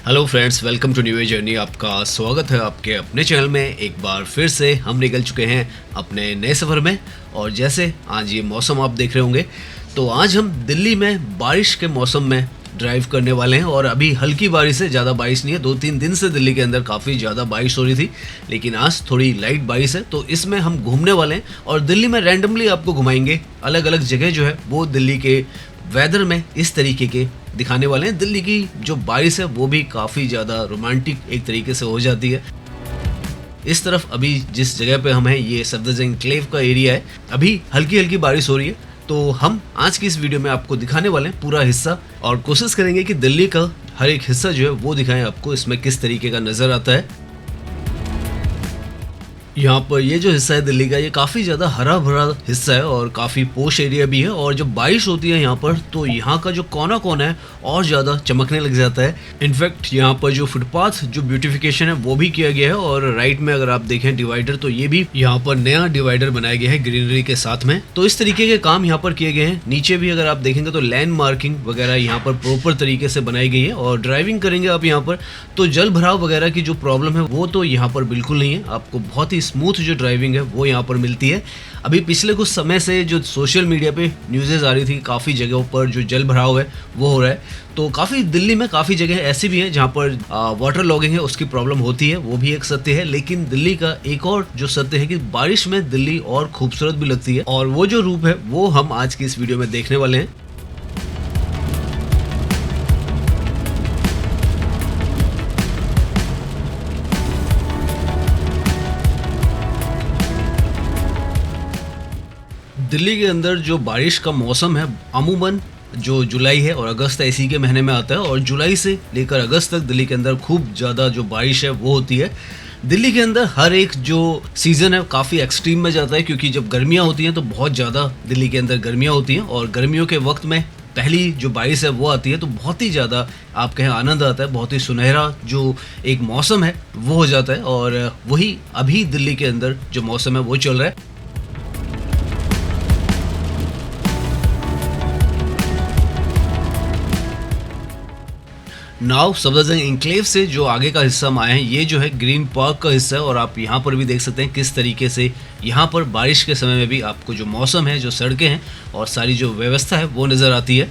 Hello friends, welcome to new journey. आपका स्वागत है आपके अपने चैनल में। एक बार फिर से हम निकल चुके हैं अपने नए सफ़र में। और जैसे आज ये मौसम आप देख रहे होंगे, तो आज हम दिल्ली में बारिश के मौसम में ड्राइव करने वाले हैं। और अभी हल्की बारिश है, ज़्यादा बारिश नहीं है। 2-3 दिन से दिल्ली के अंदर काफ़ी ज़्यादा बारिश हो रही थी, लेकिन आज थोड़ी लाइट बारिश है। तो इसमें हम घूमने वाले हैं और दिल्ली में रैंडमली आपको घुमाएंगे। अलग अलग जगह जो है वो दिल्ली के वेदर में इस तरीके के दिखाने वाले हैं। दिल्ली की जो बारिश है वो भी काफ़ी ज़्यादा रोमांटिक एक तरीके से हो जाती है। इस तरफ अभी जिस जगह पे हम हैं, ये सफदरजंग एन्क्लेव का एरिया है। अभी हल्की हल्की बारिश हो रही है। तो हम आज की इस वीडियो में आपको दिखाने वाले हैं पूरा हिस्सा, और कोशिश करेंगे कि दिल्ली का हर एक हिस्सा जो है वो दिखाएं आपको, इसमें किस तरीके का नज़र आता है। यहाँ पर ये जो हिस्सा है दिल्ली का, ये काफ़ी ज़्यादा हरा भरा हिस्सा है और काफ़ी पोश एरिया भी है। और जब बारिश होती है यहाँ पर, तो यहाँ का जो कोना कोना है और ज़्यादा चमकने लग जाता है। इनफैक्ट यहाँ पर जो फुटपाथ जो ब्यूटिफिकेशन है वो भी किया गया है। और राइट में अगर आप देखें डिवाइडर, तो ये भी यहाँ पर नया डिवाइडर बनाया गया है ग्रीनरी के साथ में। तो इस तरीके के काम यहाँ पर किए गए हैं। नीचे भी अगर आप देखेंगे तो लैंड मार्किंग वगैरह यहाँ पर प्रॉपर तरीके से बनाई गई है। और ड्राइविंग करेंगे आप यहाँ पर, तो जल भराव वगैरह की जो प्रॉब्लम है वो तो यहाँ पर बिल्कुल नहीं है। आपको बहुत ही स्मूथ जो ड्राइविंग है वो यहाँ पर मिलती है। अभी पिछले कुछ समय से जो सोशल मीडिया पे न्यूज़ेस आ रही थी, काफ़ी जगहों पर जो जल भराव है वो हो रहा है। तो काफ़ी दिल्ली में काफ़ी जगह ऐसी भी हैं जहाँ पर वाटर लॉगिंग है उसकी प्रॉब्लम होती है, वो भी एक सत्य है। लेकिन दिल्ली का एक और जो सत्य है कि बारिश में दिल्ली और खूबसूरत भी लगती है, और वो जो रूप है वो हम आज की इस वीडियो में देखने वाले हैं। दिल्ली के अंदर जो बारिश का मौसम है, अमूमन जो जुलाई है और अगस्त इसी के महीने में आता है। और जुलाई से लेकर अगस्त तक दिल्ली के अंदर खूब ज़्यादा जो बारिश है वो होती है। दिल्ली के अंदर हर एक जो सीज़न है काफ़ी एक्सट्रीम में जाता है, क्योंकि जब गर्मियाँ होती हैं तो बहुत ज़्यादा दिल्ली के अंदर गर्मियाँ होती हैं। और गर्मियों के वक्त में पहली जो बारिश है वो आती है, तो बहुत ही ज़्यादा आप कहें आनंद आता है। बहुत ही सुनहरा जो एक मौसम है वो हो जाता है। और वही अभी दिल्ली के अंदर जो मौसम है वो चल रहा है। नाव सफदरजंग एन्क्लेव से जो आगे का हिस्सा हम आए हैं, ये जो है ग्रीन पार्क का हिस्सा है। और आप यहाँ पर भी देख सकते हैं किस तरीके से यहाँ पर बारिश के समय में भी आपको जो मौसम है, जो सड़कें हैं और सारी जो व्यवस्था है वो नज़र आती है।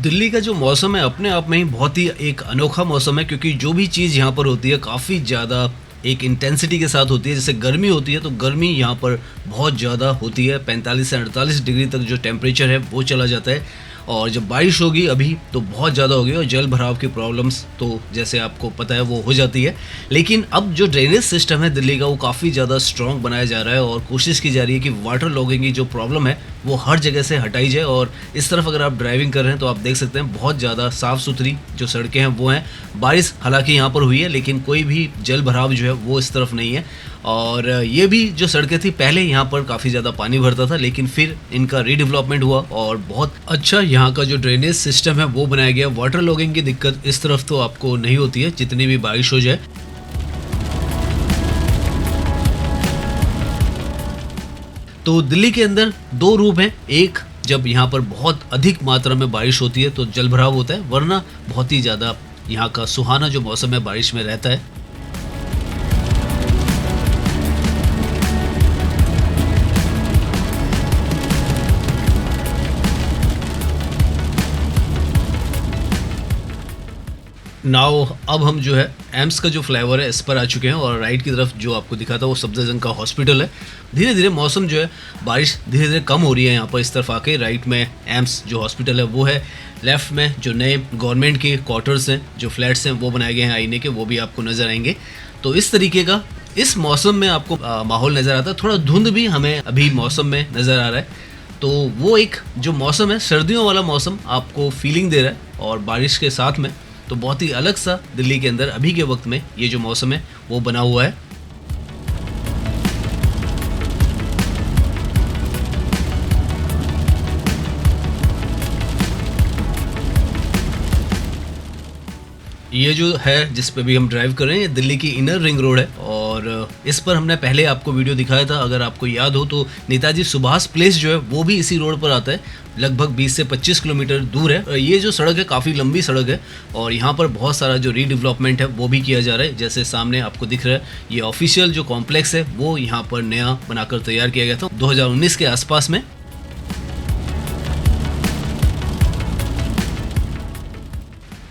दिल्ली का जो मौसम है अपने आप में ही बहुत ही एक अनोखा मौसम है, क्योंकि जो भी चीज़ यहाँ पर होती है काफ़ी ज़्यादा एक इंटेंसिटी के साथ होती है। जैसे गर्मी होती है तो गर्मी यहाँ पर बहुत ज़्यादा होती है, 45 से 48 डिग्री तक जो टेम्परेचर है वो चला जाता है। और जब बारिश होगी अभी तो बहुत ज़्यादा होगी, और जल भराव की प्रॉब्लम्स तो जैसे आपको पता है वो हो जाती है। लेकिन अब जो ड्रेनेज सिस्टम है दिल्ली का वो काफ़ी ज़्यादा स्ट्रॉन्ग बनाया जा रहा है, और कोशिश की जा रही है कि वाटर लॉगिंग की जो प्रॉब्लम है वो हर जगह से हटाई जाए। और इस तरफ अगर आप ड्राइविंग कर रहे हैं तो आप देख सकते हैं बहुत ज़्यादा साफ़ सुथरी जो सड़कें हैं वो हैं। बारिश हालांकि यहाँ पर हुई है, लेकिन कोई भी जल भराव जो है वो इस तरफ नहीं है। और ये भी जो सड़कें थी पहले यहाँ पर काफ़ी ज़्यादा पानी भरता था, लेकिन फिर इनका रीडेवलपमेंट हुआ और बहुत अच्छा यहाँ का जो ड्रेनेज सिस्टम है वो बनाया गया। वाटर लॉगिंग की दिक्कत इस तरफ तो आपको नहीं होती है जितनी भी बारिश हो जाए। तो दिल्ली के अंदर दो रूप हैं। एक, जब यहाँ पर बहुत अधिक मात्रा में बारिश होती है तो जल भराव होता है, वरना बहुत ही ज़्यादा यहाँ का सुहाना जो मौसम है बारिश में रहता है। नाउ अब हम जो है एम्स का जो फ्लाईओवर है इस पर आ चुके हैं, और राइट की तरफ जो आपको दिखा था वो सफदरजंग का हॉस्पिटल है। धीरे धीरे मौसम जो है, बारिश धीरे धीरे कम हो रही है यहाँ पर इस तरफ आके। राइट में एम्स जो हॉस्पिटल है वो है, लेफ्ट में जो नए गवर्नमेंट के क्वार्टर्स हैं, जो फ्लैट्स हैं वो बनाए गए हैं आईने के, वो भी आपको नज़र आएंगे। तो इस तरीके का इस मौसम में आपको माहौल नज़र आता है। थोड़ा धुंध भी हमें अभी मौसम में नज़र आ रहा है, तो वो एक जो मौसम है सर्दियों वाला मौसम आपको फीलिंग दे रहा है। और बारिश के साथ में तो बहुत ही अलग सा दिल्ली के अंदर अभी के वक्त में ये जो मौसम है वो बना हुआ है। ये जो है जिस पे भी हम ड्राइव कर रहे हैं, ये दिल्ली की इनर रिंग रोड है और इस पर हमने पहले आपको वीडियो दिखाया था। अगर आपको याद हो तो नेताजी सुभाष प्लेस जो है वो भी इसी रोड पर आता है, लगभग 20 से 25 किलोमीटर दूर है। ये जो सड़क है काफ़ी लंबी सड़क है और यहाँ पर बहुत सारा जो रीडेवलपमेंट है वो भी किया जा रहा है। जैसे सामने आपको दिख रहा है, ये ऑफिशियल जो कॉम्प्लेक्स है वो यहाँ पर नया बनाकर तैयार किया गया था 2019 के आसपास में।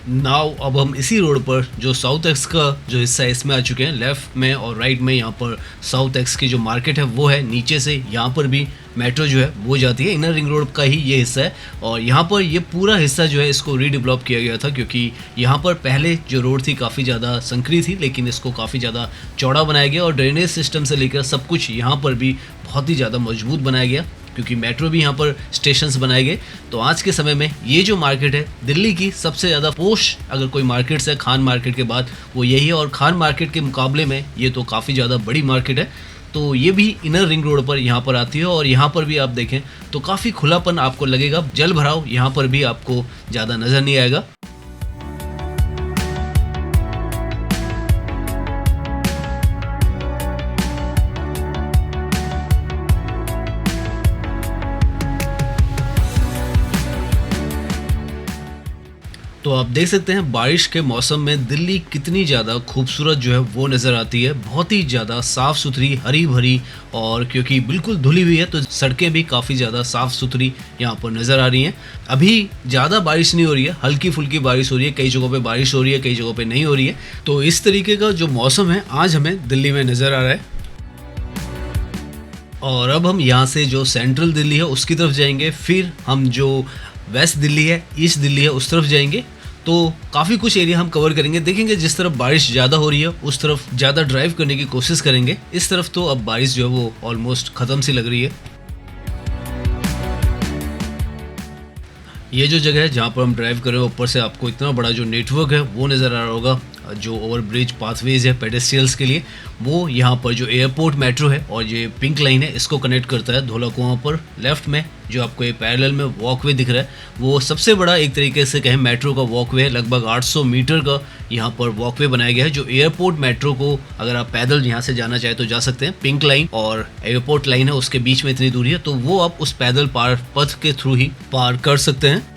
नाउ अब हम इसी रोड पर जो साउथ एक्स का जो हिस्सा है इसमें आ चुके हैं। लेफ्ट में और राइट में यहाँ पर साउथ एक्स की जो मार्केट है वो है, नीचे से यहाँ पर भी मेट्रो जो है वो जाती है। इनर रिंग रोड का ही ये हिस्सा है और यहाँ पर ये पूरा हिस्सा जो है इसको रीडेवलप किया गया था, क्योंकि यहाँ पर पहले जो रोड थी काफ़ी ज़्यादा संकरी थी, लेकिन इसको काफ़ी ज़्यादा चौड़ा बनाया गया और ड्रेनेज सिस्टम से लेकर सब कुछ यहाँ पर भी बहुत ही ज़्यादा मजबूत बनाया गया, क्योंकि मेट्रो भी यहाँ पर स्टेशंस बनाए गए। तो आज के समय में ये जो मार्केट है दिल्ली की सबसे ज़्यादा पोश अगर कोई मार्केट है खान मार्केट के बाद वो यही है और खान मार्केट के मुकाबले में ये तो काफ़ी ज़्यादा बड़ी मार्केट है। तो ये भी इनर रिंग रोड पर यहाँ पर आती है और यहाँ पर भी आप देखें तो काफ़ी खुलापन आपको लगेगा। जल भराव यहाँ पर भी आपको ज़्यादा नज़र नहीं आएगा। तो आप देख सकते हैं बारिश के मौसम में दिल्ली कितनी ज़्यादा खूबसूरत जो है वो नज़र आती है। बहुत ही ज़्यादा साफ़ सुथरी, हरी भरी, और क्योंकि बिल्कुल धुली हुई है तो सड़कें भी काफ़ी ज़्यादा साफ़ सुथरी यहाँ पर नज़र आ रही हैं। अभी ज़्यादा बारिश नहीं हो रही है, हल्की फुल्की बारिश हो रही है, कई जगहों पे बारिश हो रही है, कई जगहों पे नहीं हो रही है। तो इस तरीके का जो मौसम है आज हमें दिल्ली में नज़र आ रहा है। और अब हम यहाँ से जो सेंट्रल दिल्ली है उसकी तरफ जाएंगे, फिर हम जो वेस्ट दिल्ली है, ईस्ट दिल्ली है, उस तरफ जाएंगे। तो काफ़ी कुछ एरिया हम कवर करेंगे। देखेंगे जिस तरफ बारिश ज़्यादा हो रही है उस तरफ ज़्यादा ड्राइव करने की कोशिश करेंगे। इस तरफ तो अब बारिश जो है वो ऑलमोस्ट ख़त्म सी लग रही है। ये जो जगह है जहाँ पर हम ड्राइव कर रहे हैं, ऊपर से आपको इतना बड़ा जो नेटवर्क है वो नज़र आ रहा होगा, जो ओवरब्रिज पाथवेज है पेडेस्ट्रियल्स के लिए, वो यहाँ पर जो एयरपोर्ट मेट्रो है और ये पिंक लाइन है इसको कनेक्ट करता है धौला कुआं पर। लेफ्ट में जो आपको ये पैरेलल में वॉकवे दिख रहा है वो सबसे बड़ा एक तरीके से कहें मेट्रो का वॉकवे है। लगभग 800 मीटर का यहाँ पर वॉकवे बनाया गया है, जो एयरपोर्ट मेट्रो को अगर आप पैदल यहाँ से जाना चाहे तो जा सकते हैं। पिंक लाइन और एयरपोर्ट लाइन है उसके बीच में इतनी दूरी है, तो वो आप उस पैदल पथ के थ्रू ही पार कर सकते हैं।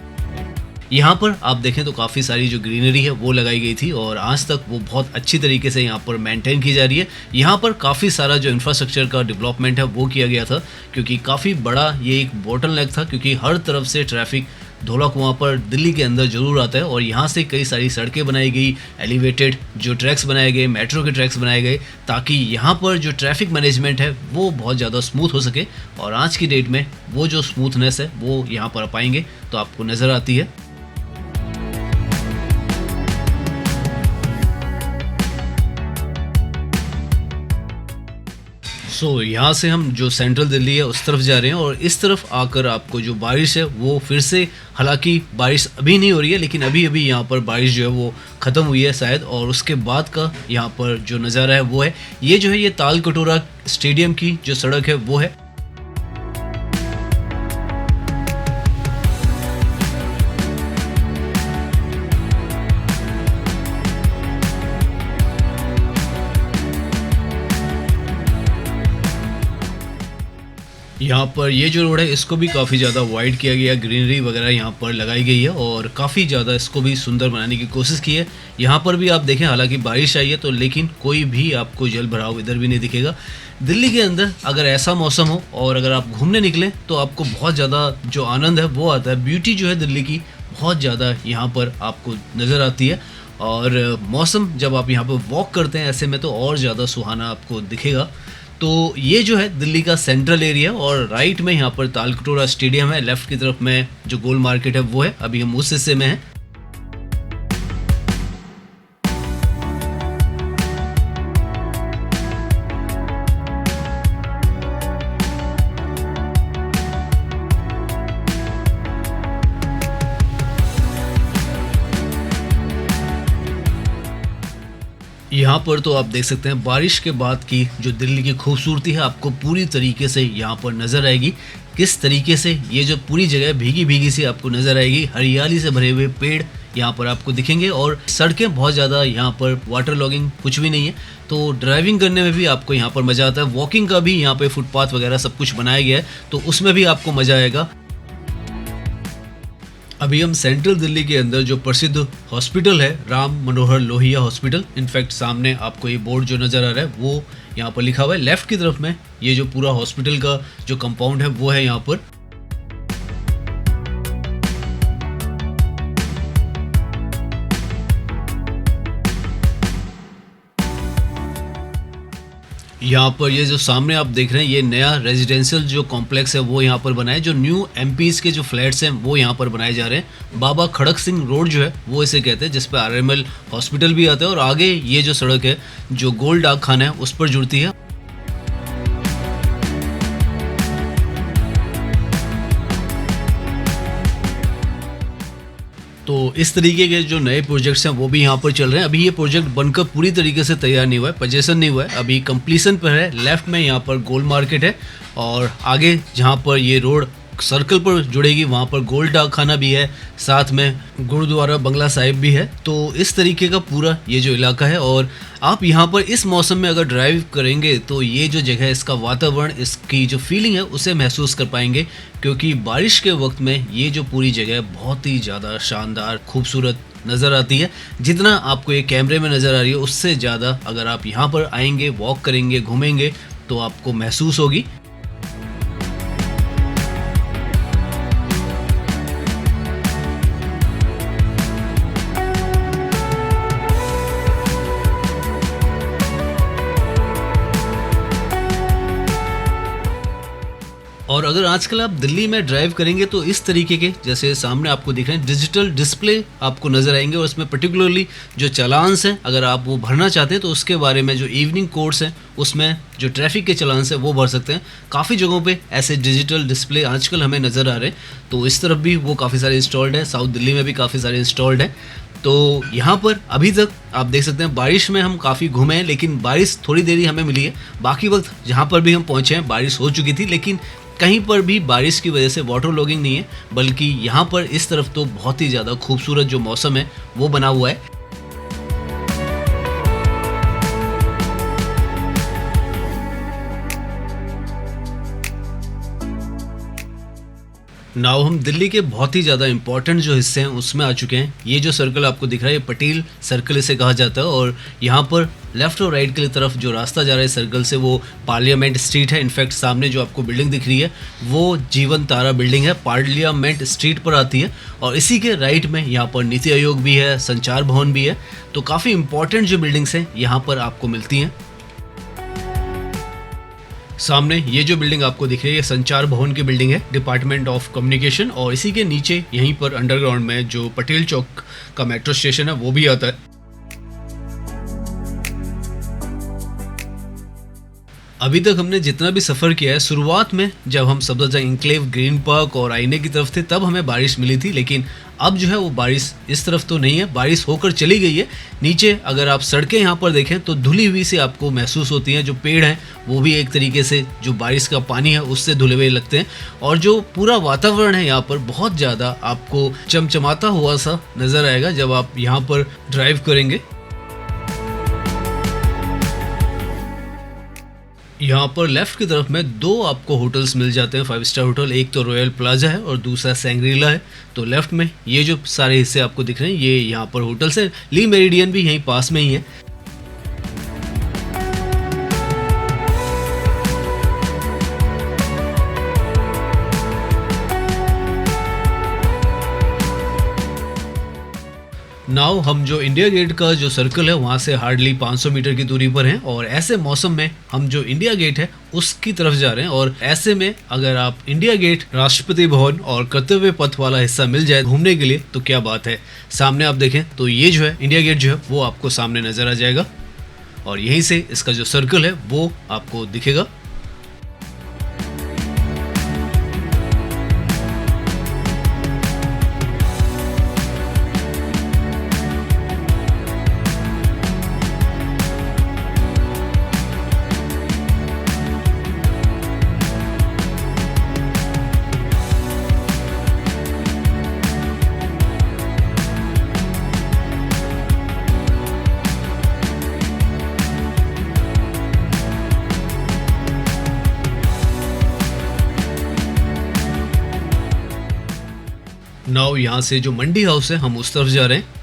यहाँ पर आप देखें तो काफ़ी सारी जो ग्रीनरी है वो लगाई गई थी और आज तक वो बहुत अच्छी तरीके से यहाँ पर मेंटेन की जा रही है। यहाँ पर काफ़ी सारा जो इंफ्रास्ट्रक्चर का डेवलपमेंट है वो किया गया था, क्योंकि काफ़ी बड़ा ये एक बोटलनेक था, क्योंकि हर तरफ से ट्रैफिक धौला कुआं पर दिल्ली के अंदर जरूर आता है और यहाँ से कई सारी सड़कें बनाई गई, एलिवेटेड जो ट्रैक्स बनाए गए, मेट्रो के ट्रैक्स बनाए गए, ताकि यहाँ पर जो ट्रैफिक मैनेजमेंट है वो बहुत ज़्यादा स्मूथ हो सके। और आज की डेट में वो जो स्मूथनेस है वो यहाँ पर पाएंगे तो आपको नज़र आती है। यहाँ से हम जो सेंट्रल दिल्ली है उस तरफ जा रहे हैं और इस तरफ आकर आपको जो बारिश है वो फिर से, हालांकि बारिश अभी नहीं हो रही है लेकिन अभी अभी यहाँ पर बारिश जो है वो ख़त्म हुई है शायद, और उसके बाद का यहाँ पर जो नज़ारा है वो है ये जो है ये ताल कटोरा स्टेडियम की जो सड़क है वो है। यहाँ पर ये जो रोड है इसको भी काफ़ी ज़्यादा वाइड किया गया, ग्रीनरी वगैरह यहाँ पर लगाई गई है और काफ़ी ज़्यादा इसको भी सुंदर बनाने की कोशिश की है। यहाँ पर भी आप देखें हालांकि बारिश आई है तो, लेकिन कोई भी आपको जल भराव इधर भी नहीं दिखेगा। दिल्ली के अंदर अगर ऐसा मौसम हो और अगर आप घूमने निकलें तो आपको बहुत ज़्यादा जो आनंद है वो आता है। ब्यूटी जो है दिल्ली की बहुत ज़्यादा यहाँ पर आपको नज़र आती है और मौसम जब आप यहाँ पर वॉक करते हैं ऐसे में तो और ज़्यादा सुहाना आपको दिखेगा। तो ये जो है दिल्ली का सेंट्रल एरिया और राइट में यहाँ पर ताल कटोरा स्टेडियम है, लेफ्ट की तरफ में जो गोल मार्केट है वो है। अभी हम उस हिस्से में हैं। यहाँ पर तो आप देख सकते हैं बारिश के बाद की जो दिल्ली की खूबसूरती है आपको पूरी तरीके से यहाँ पर नज़र आएगी। किस तरीके से ये जो पूरी जगह भीगी भीगी सी आपको नज़र आएगी, हरियाली से भरे हुए पेड़ यहाँ पर आपको दिखेंगे और सड़कें बहुत ज़्यादा यहाँ पर वाटर लॉगिंग कुछ भी नहीं है, तो ड्राइविंग करने में भी आपको यहाँ पर मज़ा आता है। वॉकिंग का भी यहाँ पे फुटपाथ वगैरह सब कुछ बनाया गया है, तो उसमें भी आपको मज़ा आएगा। अभी हम सेंट्रल दिल्ली के अंदर जो प्रसिद्ध हॉस्पिटल है राम मनोहर लोहिया हॉस्पिटल, इनफैक्ट सामने आपको ये बोर्ड जो नज़र आ रहा है वो यहाँ पर लिखा हुआ है। लेफ्ट की तरफ में ये जो पूरा हॉस्पिटल का जो कंपाउंड है वो है यहाँ पर। यहाँ पर ये जो सामने आप देख रहे हैं ये नया रेजिडेंशियल जो कॉम्प्लेक्स है वो यहाँ पर बना है। जो न्यू एमपीज के जो फ्लैट्स हैं वो यहाँ पर बनाए जा रहे हैं। बाबा खड़क सिंह रोड जो है वो इसे कहते हैं, जिस पर आरएमएल हॉस्पिटल भी आता है और आगे ये जो सड़क है जो गोल्ड डाक खाना है उस पर जुड़ती है। तो इस तरीके के जो नए प्रोजेक्ट्स हैं वो भी यहाँ पर चल रहे हैं। अभी ये प्रोजेक्ट बनकर पूरी तरीके से तैयार नहीं हुआ है, पोजेसन नहीं हुआ है, अभी कंप्लीसन पर है। लेफ्ट में यहाँ पर गोल मार्केट है और आगे जहाँ पर ये रोड सर्कल पर जुड़ेगी वहाँ पर गोल्ड डाक खाना भी है, साथ में गुरुद्वारा बंगला साहिब भी है। तो इस तरीके का पूरा ये जो इलाका है और आप यहाँ पर इस मौसम में अगर ड्राइव करेंगे तो ये जो जगह है इसका वातावरण, इसकी जो फीलिंग है उसे महसूस कर पाएंगे, क्योंकि बारिश के वक्त में ये जो पूरी जगह बहुत ही ज़्यादा शानदार खूबसूरत नज़र आती है। जितना आपको ये कैमरे में नज़र आ रही है उससे ज़्यादा अगर आप यहाँ पर आएंगे, वॉक करेंगे, घूमेंगे तो आपको महसूस होगी। और अगर आजकल आप दिल्ली में ड्राइव करेंगे तो इस तरीके के जैसे सामने आपको दिख रहे हैं डिजिटल डिस्प्ले आपको नज़र आएंगे और इसमें पर्टिकुलरली जो चालान्स हैं अगर आप वो भरना चाहते हैं तो उसके बारे में जो इवनिंग कोर्स हैं उसमें जो ट्रैफिक के चालान्स हैं वो भर सकते हैं। काफ़ी जगहों पे ऐसे डिजिटल डिस्प्ले आजकल हमें नज़र आ रहे हैं, तो इस तरफ भी वो काफ़ी सारे इंस्टॉल्ड है, साउथ दिल्ली में भी काफ़ी सारे इंस्टॉल्ड है। तो यहाँ पर अभी तक आप देख सकते हैं बारिश में हम काफ़ी घूमे हैं, लेकिन बारिश थोड़ी देरी हमें मिली है। बाकी वक्त जहाँ पर भी हम पहुँचे हैं बारिश हो चुकी थी, लेकिन कहीं पर भी बारिश की वजह से वाटर लॉगिंग नहीं है, बल्कि यहाँ पर इस तरफ तो बहुत ही ज़्यादा खूबसूरत जो मौसम है वो बना हुआ है। नाउ हम दिल्ली के बहुत ही ज़्यादा इंपॉर्टेंट जो हिस्से हैं उसमें आ चुके हैं। ये जो सर्कल आपको दिख रहा है ये पटेल सर्कल इसे कहा जाता है और यहाँ पर लेफ्ट और राइट की तरफ जो रास्ता जा रहा है सर्कल से वो पार्लियामेंट स्ट्रीट है। इनफैक्ट सामने जो आपको बिल्डिंग दिख रही है वो जीवन तारा बिल्डिंग है, पार्लियामेंट स्ट्रीट पर आती है और इसी के राइट में यहाँ पर नीति आयोग भी है, संचार भवन भी है। तो काफ़ी इंपॉर्टेंट जो बिल्डिंग्स हैं यहाँ पर आपको मिलती हैं। सामने ये जो बिल्डिंग आपको दिख रही है ये संचार भवन की बिल्डिंग है, डिपार्टमेंट ऑफ कम्युनिकेशन, और इसी के नीचे यहीं पर अंडरग्राउंड में जो पटेल चौक का मेट्रो स्टेशन है वो भी आता है। अभी तक हमने जितना भी सफ़र किया है, शुरुआत में जब हम सब्ज़ा इंक्लेव, ग्रीन पार्क और आईने की तरफ थे तब हमें बारिश मिली थी, लेकिन अब जो है वो बारिश इस तरफ तो नहीं है, बारिश होकर चली गई है। नीचे अगर आप सड़कें यहाँ पर देखें तो धुली हुई से आपको महसूस होती हैं। जो पेड़ हैं वो भी एक तरीके से जो बारिश का पानी है उससे धुले हुए लगते हैं और जो पूरा वातावरण है यहाँ पर बहुत ज़्यादा आपको चमचमाता हुआ सा नज़र आएगा जब आप यहाँ पर ड्राइव करेंगे। यहाँ पर लेफ्ट की तरफ में दो आपको होटल्स मिल जाते हैं 5 स्टार होटल, एक तो रॉयल प्लाजा है और दूसरा सैंग्रीला है। तो लेफ्ट में ये जो सारे हिस्से आपको दिख रहे हैं ये यहाँ पर होटल्स हैं। ली मेरिडियन भी यहीं पास में ही है। नाउ हम जो इंडिया गेट का जो सर्कल है वहाँ से हार्डली 500 मीटर की दूरी पर हैं और ऐसे मौसम में हम जो इंडिया गेट है उसकी तरफ जा रहे हैं। और ऐसे में अगर आप इंडिया गेट, राष्ट्रपति भवन और कर्तव्य पथ वाला हिस्सा मिल जाए घूमने के लिए तो क्या बात है। सामने आप देखें तो ये जो है इंडिया गेट जो है वो आपको सामने नज़र आ जाएगा और यहीं से इसका जो सर्कल है वो आपको दिखेगा। नाउ यहाँ से जो मंडी हाउस है हम उस तरफ जा रहे हैं।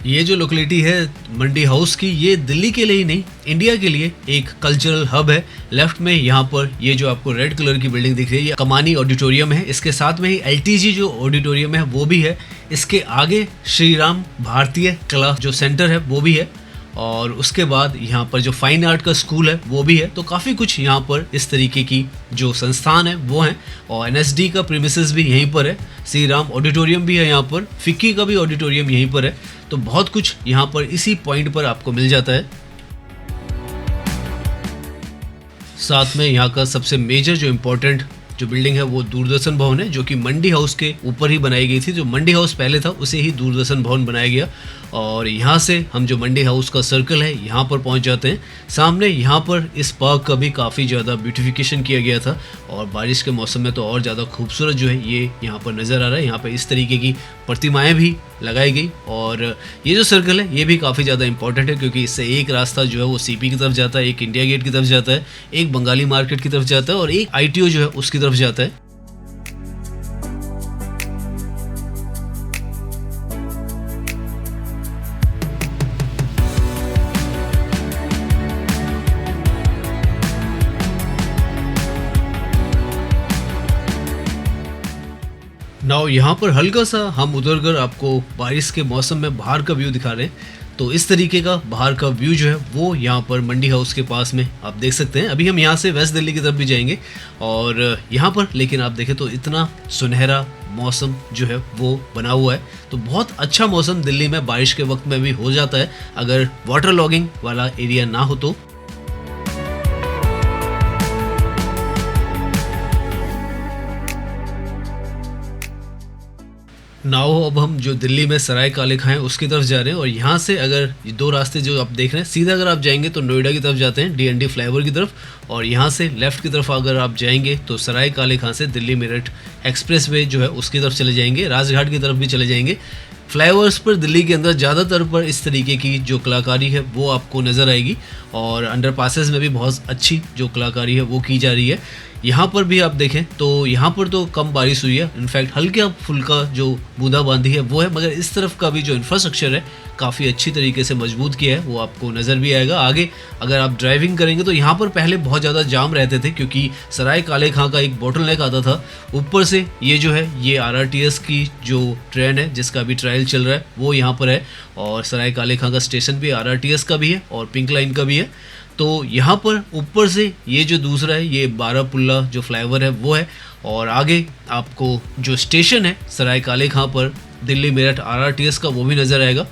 ये जो लोकेलिटी है मंडी हाउस की, ये दिल्ली के लिए ही नहीं इंडिया के लिए एक कल्चरल हब है। लेफ्ट में यहाँ पर ये जो आपको रेड कलर की बिल्डिंग दिख रही है, ये कमानी ऑडिटोरियम है। इसके साथ में ही एलटीजी जो ऑडिटोरियम है वो भी है। इसके आगे श्री राम भारतीय कला जो सेंटर है वो भी है, और उसके बाद यहाँ पर जो फाइन आर्ट का स्कूल है वो भी है। तो काफ़ी कुछ यहाँ पर इस तरीके की जो संस्थान है वो हैं, और एनएसडी का प्रीमिसेस भी यहीं पर है। श्री राम ऑडिटोरियम भी है यहाँ पर, फिक्की का भी ऑडिटोरियम यहीं पर है। तो बहुत कुछ यहाँ पर इसी पॉइंट पर आपको मिल जाता है। साथ में यहाँ का सबसे मेजर जो इम्पोर्टेंट जो बिल्डिंग है वो दूरदर्शन भवन है, जो कि मंडी हाउस के ऊपर ही बनाई गई थी। जो मंडी हाउस पहले था उसे ही दूरदर्शन भवन बनाया गया, और यहाँ से हम जो मंडी हाउस का सर्कल है यहाँ पर पहुँच जाते हैं। सामने यहाँ पर इस पार्क का भी काफ़ी ज़्यादा ब्यूटिफिकेशन किया गया था, और बारिश के मौसम में तो और ज़्यादा खूबसूरत जो है ये यहाँ पर नज़र आ रहा है। यहाँ पर इस तरीके की प्रतिमाएँ भी लगाई गई, और ये जो सर्कल है ये भी काफ़ी ज़्यादा इंपॉर्टेंट है, क्योंकि इससे एक रास्ता जो है वो सीपी की तरफ जाता है, एक इंडिया गेट की तरफ जाता है, एक बंगाली मार्केट की तरफ जाता है, और एक आईटीओ जो है उसकी तरफ जाता है। नाउ यहाँ पर हल्का सा हम उतर कर आपको बारिश के मौसम में बाहर का व्यू दिखा रहे हैं। तो इस तरीके का बाहर का व्यू जो है वो यहाँ पर मंडी हाउस के पास में आप देख सकते हैं। अभी हम यहाँ से वेस्ट दिल्ली की तरफ भी जाएंगे, और यहाँ पर लेकिन आप देखें तो इतना सुनहरा मौसम जो है वो बना हुआ है। तो बहुत अच्छा मौसम दिल्ली में बारिश के वक्त में भी हो जाता है, अगर वाटर लॉगिंग वाला एरिया ना हो तो। नाउ अब हम जो दिल्ली में सराय काले खां है उसकी तरफ जा रहे हैं, और यहाँ से अगर ये दो रास्ते जो आप देख रहे हैं, सीधा अगर आप जाएंगे तो नोएडा की तरफ जाते हैं, डीएनडी फ्लाईओवर की तरफ, और यहाँ से लेफ्ट की तरफ अगर आप जाएंगे तो सराय काले खां से दिल्ली मेरठ एक्सप्रेसवे जो है उसकी तरफ चले जाएंगे, राजघाट की तरफ भी चले जाएंगे। फ्लाईओवर्स पर दिल्ली के अंदर ज़्यादातर पर इस तरीके की जो कलाकारी है वो आपको नज़र आएगी, और अंडर पासेस में भी बहुत अच्छी जो कलाकारी है वो की जा रही है। यहाँ पर भी आप देखें तो यहाँ पर तो कम बारिश हुई है, इनफैक्ट हल्का फुल्का जो बूंदाबांदी है वो है, मगर इस तरफ का भी जो इंफ्रास्ट्रक्चर है काफ़ी अच्छी तरीके से मजबूत किया है, वो आपको नज़र भी आएगा। आगे अगर आप ड्राइविंग करेंगे तो यहाँ पर पहले बहुत ज़्यादा जाम रहते थे, क्योंकि सराय काले खां का एक बोटलनेक आता था। ऊपर से ये जो है ये आरआरटीएस की जो ट्रेन है जिसका अभी ट्रायल चल रहा है वो यहाँ पर है, और सराय काले खां का स्टेशन भी आरआरटीएस का भी है और पिंक लाइन का भी है। तो यहाँ पर ऊपर से ये जो दूसरा है ये बारापुल्ला जो फ्लाईओवर है वो है, और आगे आपको जो स्टेशन है सराय काले खां पर दिल्ली मेरठ आरआरटीएस का वो भी नज़र आएगा।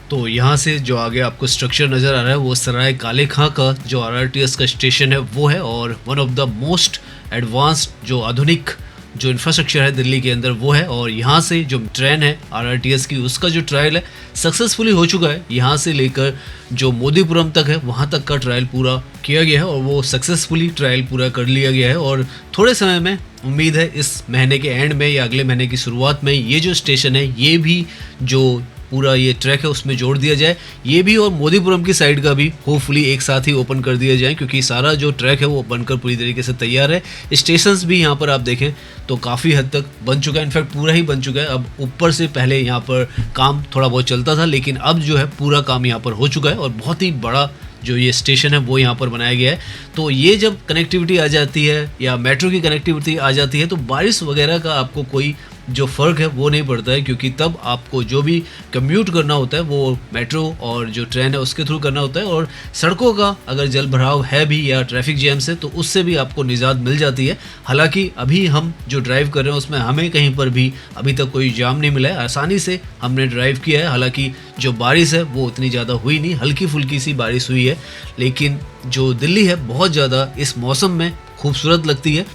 तो यहाँ से जो आगे आपको स्ट्रक्चर नज़र आ रहा है वो सराय काले खां का जो आरआरटीएस का स्टेशन है वो है, और one of the most advanced जो आधुनिक जो इंफ्रास्ट्रक्चर है दिल्ली के अंदर वो है। और यहाँ से जो ट्रेन है आरआरटीएस की उसका जो ट्रायल है सक्सेसफुली हो चुका है। यहाँ से लेकर जो मोदीपुरम तक है वहाँ तक का ट्रायल पूरा किया गया है, और वो सक्सेसफुली ट्रायल पूरा कर लिया गया है, और थोड़े समय में उम्मीद है इस महीने के एंड में या अगले महीने की शुरुआत में ये जो स्टेशन है ये भी जो पूरा ये ट्रैक है उसमें जोड़ दिया जाए, ये भी और मोदीपुरम की साइड का भी होपफुली एक साथ ही ओपन कर दिया जाए, क्योंकि सारा जो ट्रैक है वो बनकर पूरी तरीके से तैयार है। स्टेशंस भी यहाँ पर आप देखें तो काफ़ी हद तक बन चुका है, इनफैक्ट पूरा ही बन चुका है। अब ऊपर से पहले यहाँ पर काम थोड़ा बहुत चलता था, लेकिन अब जो है पूरा काम यहाँ पर हो चुका है, और बहुत ही बड़ा जो ये स्टेशन है वो यहाँ पर बनाया गया है। तो ये जब कनेक्टिविटी आ जाती है या मेट्रो की कनेक्टिविटी आ जाती है तो बारिश वगैरह का आपको कोई जो फ़र्क है वो नहीं पड़ता है, क्योंकि तब आपको जो भी कम्यूट करना होता है वो मेट्रो और जो ट्रेन है उसके थ्रू करना होता है, और सड़कों का अगर जल भराव है भी या ट्रैफिक जैम से तो उससे भी आपको निजात मिल जाती है। हालांकि अभी हम जो ड्राइव कर रहे हैं उसमें हमें कहीं पर भी अभी तक कोई जाम नहीं मिला है, आसानी से हमने ड्राइव किया है। हालांकि जो बारिश है वो उतनी ज़्यादा हुई नहीं, हल्की फुल्की सी बारिश हुई है, लेकिन जो दिल्ली है बहुत ज़्यादा इस मौसम में खूबसूरत लगती है।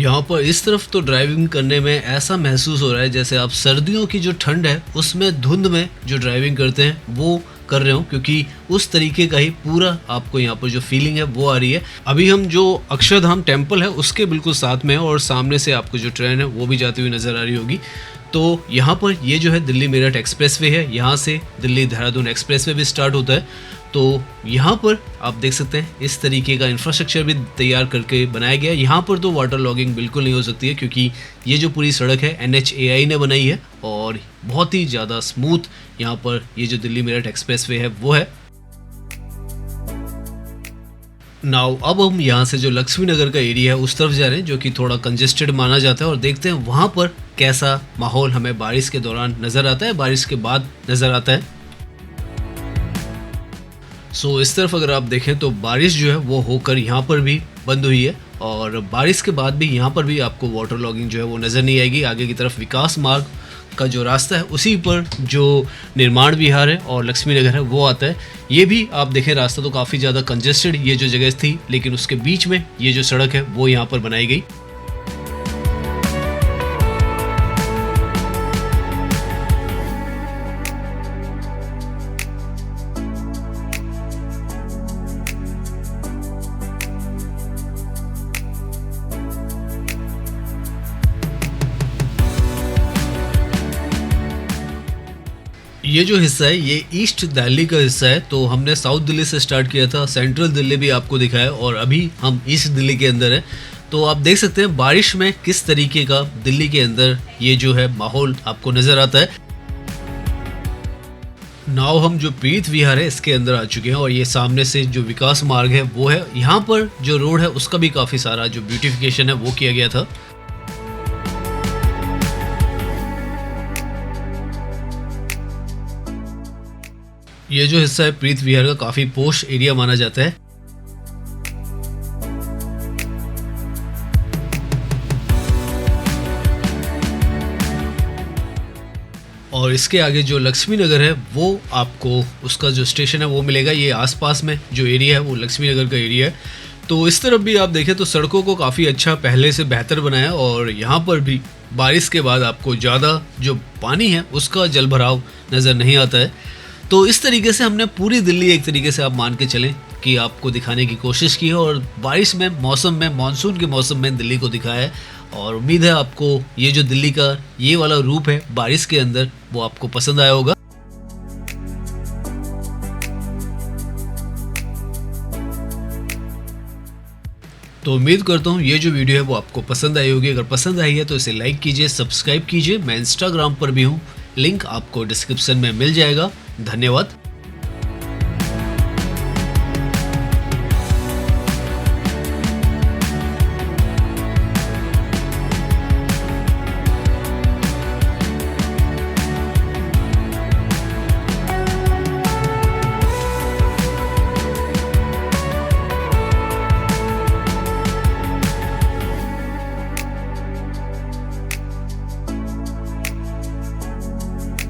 यहाँ पर इस तरफ तो ड्राइविंग करने में ऐसा महसूस हो रहा है जैसे आप सर्दियों की जो ठंड है उसमें धुंध में जो ड्राइविंग करते हैं वो कर रहे हो, क्योंकि उस तरीके का ही पूरा आपको यहाँ पर जो फीलिंग है वो आ रही है। अभी हम जो अक्षरधाम टेम्पल है उसके बिल्कुल साथ में है और सामने से आपको जो ट्रेन है वो भी जाती हुई नज़र आ रही होगी। तो यहाँ पर ये जो है दिल्ली मेरठ एक्सप्रेसवे है, यहाँ से दिल्ली देहरादून एक्सप्रेसवे भी स्टार्ट होता है। तो यहाँ पर आप देख सकते हैं इस तरीके का इंफ्रास्ट्रक्चर भी तैयार करके बनाया गया है। यहाँ पर तो वाटर लॉगिंग बिल्कुल नहीं हो सकती है, क्योंकि ये जो पूरी सड़क है NHAI ने बनाई है और बहुत ही ज़्यादा स्मूथ यहाँ पर ये जो दिल्ली मेरठ एक्सप्रेसवे है वो है। नाउ अब हम यहाँ से जो लक्ष्मी नगर का एरिया है उस तरफ जा रहे हैं, जो कि थोड़ा कंजेस्टेड माना जाता है, और देखते हैं वहाँ पर कैसा माहौल हमें बारिश के दौरान नज़र आता है, बारिश के बाद नज़र आता है। सो इस तरफ अगर आप देखें तो बारिश जो है वो होकर यहाँ पर भी बंद हुई है, और बारिश के बाद भी यहाँ पर भी आपको वाटर लॉगिंग जो है वो नज़र नहीं आएगी। आगे की तरफ विकास मार्ग का जो रास्ता है उसी पर जो निर्माण विहार है और लक्ष्मी नगर है वो आता है। ये भी आप देखें रास्ता तो काफ़ी ज़्यादा कंजेस्टेड ये जो जगह थी, लेकिन उसके बीच में ये जो सड़क है वो यहाँ पर बनाई गई। ये जो हिस्सा है ये ईस्ट दिल्ली का हिस्सा है। तो हमने साउथ दिल्ली से स्टार्ट किया था, सेंट्रल दिल्ली भी आपको दिखाया, और अभी हम ईस्ट दिल्ली के अंदर है। तो आप देख सकते हैं बारिश में किस तरीके का दिल्ली के अंदर ये जो है माहौल आपको नज़र आता है। नाउ हम जो पीत विहार है इसके अंदर आ चुके हैं, और ये सामने से जो विकास मार्ग है वो है। यहाँ पर जो रोड है उसका भी काफ़ी सारा जो ब्यूटिफिकेशन है वो किया गया था। ये जो हिस्सा है प्रीत विहार का काफ़ी पोश एरिया माना जाता है। और इसके आगे जो लक्ष्मी नगर है वो आपको उसका जो स्टेशन है वो मिलेगा। ये आसपास में जो एरिया है वो लक्ष्मी नगर का एरिया है। तो इस तरफ भी आप देखें तो सड़कों को काफ़ी अच्छा पहले से बेहतर बनाया, और यहाँ पर भी बारिश के बाद आपको ज़्यादा जो पानी है उसका जल भराव नज़र नहीं आता है। तो इस तरीके से हमने पूरी दिल्ली एक तरीके से आप मान के चलें कि आपको दिखाने की कोशिश की है, और बारिश में मौसम में मानसून के मौसम में दिल्ली को दिखाया है। और उम्मीद है आपको ये जो दिल्ली का ये वाला रूप है बारिश के अंदर वो आपको पसंद आया होगा। तो उम्मीद करता हूँ ये जो वीडियो है वो आपको पसंद आई होगी। अगर पसंद आई है तो इसे लाइक कीजिए, सब्सक्राइब कीजिए। मैं इंस्टाग्राम पर भी हूँ, लिंक आपको डिस्क्रिप्शन में मिल जाएगा। धन्यवाद।